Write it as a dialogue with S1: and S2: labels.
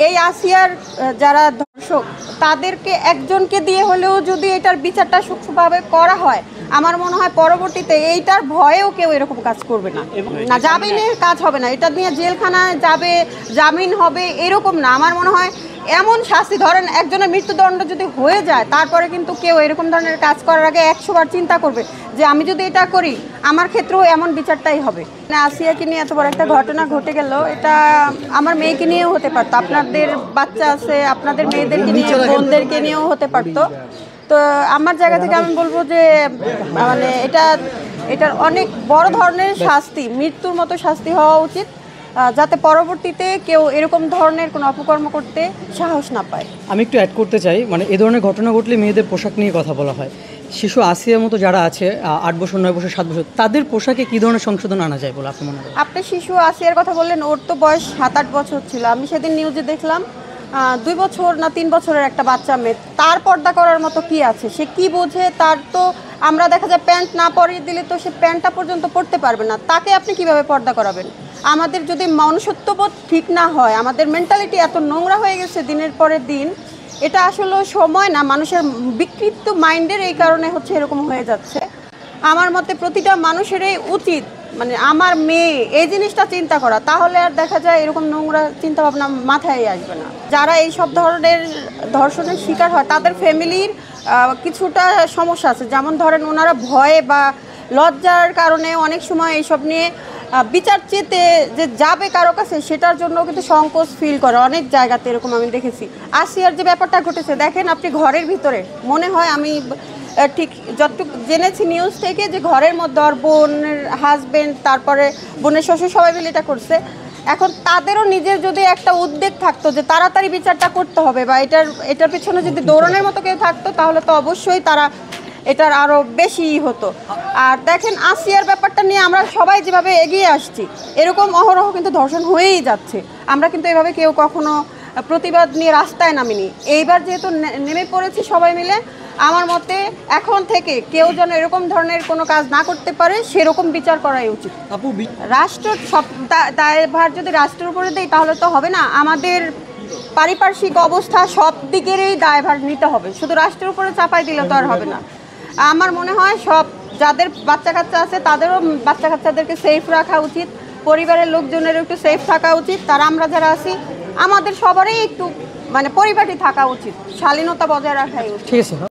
S1: এই আসিয়ার যারা দর্শক তাদেরকে একজনকে দিয়ে হলেও যদি এটার বিচারটা সূক্ষ্মভাবে করা হয়, আমার মনে হয় পরবর্তীতে এইটার ভয়েও কেউ এরকম কাজ করবে না। না, জামিনের কাজ হবে না, এটা নিয়ে জেলখানায় যাবে, জামিন হবে এরকম না। আমার মনে হয় এমন শাস্তি, ধরেন একজনের মৃত্যুদণ্ড যদি হয়ে যায়, তারপরে কিন্তু কেউ এরকম ধরনের কাজ করার আগে 100 বার চিন্তা করবে যে আমি যদি এটা করি আমার ক্ষেত্রেও এমন বিচারটাই হবে। আসিয়াকে নিয়ে এত বড় একটা ঘটনা ঘটে গেল, এটা আমার মেয়েকে নিয়েও হতে পারতো, আপনাদের বাচ্চা আছে, আপনাদের মেয়েদেরকে নিয়ে, বোনদেরকে নিয়েও হতে পারতো। তো আমার জায়গা থেকে আমি বলবো যে মানে এটার অনেক বড় ধরনের শাস্তি, মৃত্যুর মতো শাস্তি হওয়া উচিত, যাতে পরবর্তীতে কেউ এরকম ধরনের কোনো অপকর্ম করতে সাহস না পায়।
S2: আমি একটু অ্যাড করতে চাই, মানে এ ধরনের ঘটনা ঘটলে মেয়েদের পোশাক নিয়ে কথা বলা হয়। শিশু আসিয়ার মতো যারা আছে 8 বছর, 9 বছর, 7 বছর, তাদের পোশাকে কী ধরনের সংশোধন আনা যায় বলে আপনি মনে করেন?
S1: আপনি শিশু আসিয়ার কথা বললেন, ওর তো বয়স 7-8 বছর ছিল। আমি সেদিন নিউজে দেখলাম 2 বছর না 3 বছরের একটা বাচ্চা মেয়ে, তার পর্দা করার মতো কি আছে? সে কি বোঝে? তার তো আমরা দেখা যায় প্যান্ট না পরিয়ে দিলে তো সে প্যান্টটা পর্যন্ত পরতে পারবে না, তাকে আপনি কিভাবে পর্দা করাবেন? আমাদের যদি মনুষ্যত্ববোধ ঠিক না হয়, আমাদের মেন্টালিটি এত নোংরা হয়ে গেছে দিনের পরে দিন, এটা আসলে সময় না, মানুষের বিকৃত মাইন্ডের এই কারণে হচ্ছে এরকম হয়ে যাচ্ছে। আমার মতে প্রতিটা মানুষেরই উচিত মানে আমার মেয়ে এই জিনিসটা চিন্তা করা, তাহলে আর দেখা যায় এরকম নোংরা চিন্তা ভাবনা মাথায় আসবে না। যারা এই সব ধরনের ধর্ষণের শিকার হয় তাদের ফ্যামিলির কিছুটা সমস্যা আছে, যেমন ধরেন ওনারা ভয়ে বা লজ্জার কারণে অনেক সময় এইসব নিয়ে বিচার চেতে যে যাবে কারো কাছে, সেটার জন্য কিন্তু সংকোচ ফিল করে অনেক জায়গাতে, এরকম আমি দেখেছি। আসিয়ার যে ব্যাপারটা ঘটেছে দেখেন, আপনি ঘরের ভিতরে মনে হয়, আমি ঠিক যতটুকু জেনেছি নিউজ থেকে, যে ঘরের মধ্যে ওর বোনের হাজবেন্ড, তারপরে বোনের শ্বশুর সবাই মিলে এটা করছে। এখন তাদেরও নিজের যদি একটা উদ্বেগ থাকতো যে তাড়াতাড়ি বিচারটা করতে হবে, বা এটার পিছনে যদি দৌড়ানোর মতো কেউ থাকতো, তাহলে তো অবশ্যই তারা এটার আরও বেশি হতো। আর দেখেন আসিয়ার ব্যাপারটা নিয়ে আমরা সবাই যেভাবে এগিয়ে আসছি, এরকম অহরহ কিন্তু ধর্ষণ হয়েই যাচ্ছে। আমরা কিন্তু এভাবে কেউ কখনো প্রতিবাদ নিয়ে রাস্তায় নামিনি। এইবার যেহেতু নেমে পড়েছি সবাই মিলে, আমার মতে এখন থেকে কেউ যেন এরকম ধরনের কোনো কাজ না করতে পারে, সেরকম বিচার করাই উচিত। রাষ্ট্র সব দায়ভার যদি রাষ্ট্রের উপরে দেয় তাহলে তো হবে না, আমাদের পারিপার্শ্বিক অবস্থা সব দিকেরই দায়ভার নিতে হবে, শুধু রাষ্ট্রের উপরে চাপাই দিলে তো আর হবে না। আমার মনে হয় সব যাদের বাচ্চা কাচ্চা আছে তাদেরও বাচ্চা কাচ্চাদেরকে সেফ রাখা উচিত, পরিবারের লোকজনেরও একটু সেফ থাকা উচিত, তারা আমরা যারা আছি আমাদের সবারই একটু মানে পরিপাটি থাকা উচিত, শালীনতা বজায় রাখাই উচিত।
S2: ঠিক আছে।